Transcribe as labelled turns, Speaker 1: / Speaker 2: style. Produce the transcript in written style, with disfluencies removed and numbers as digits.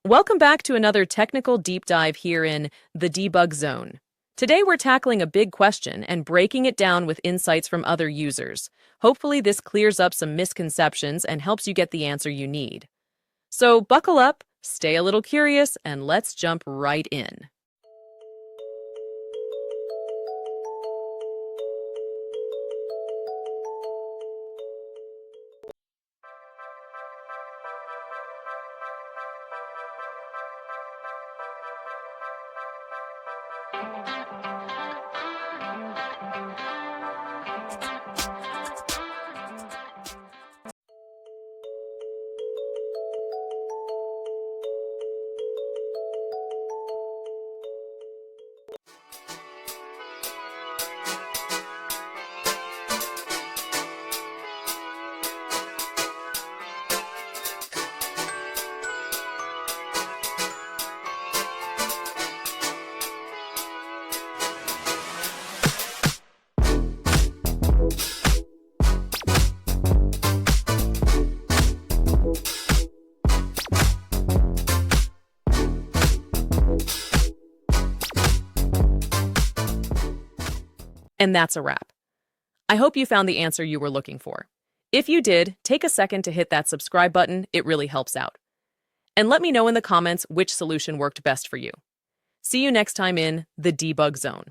Speaker 1: Welcome back to another technical deep dive here in the debug zone. Today we're tackling a big question and breaking it down with insights from other users. Hopefully this clears up some misconceptions and helps you get the answer you need. So buckle up, stay a little curious, and let's jump right in. And that's a wrap. I hope you found the answer you were looking for. If you did, take a second to hit that subscribe button, it really helps out. And let me know in the comments which solution worked best for you. See you next time in the debug zone.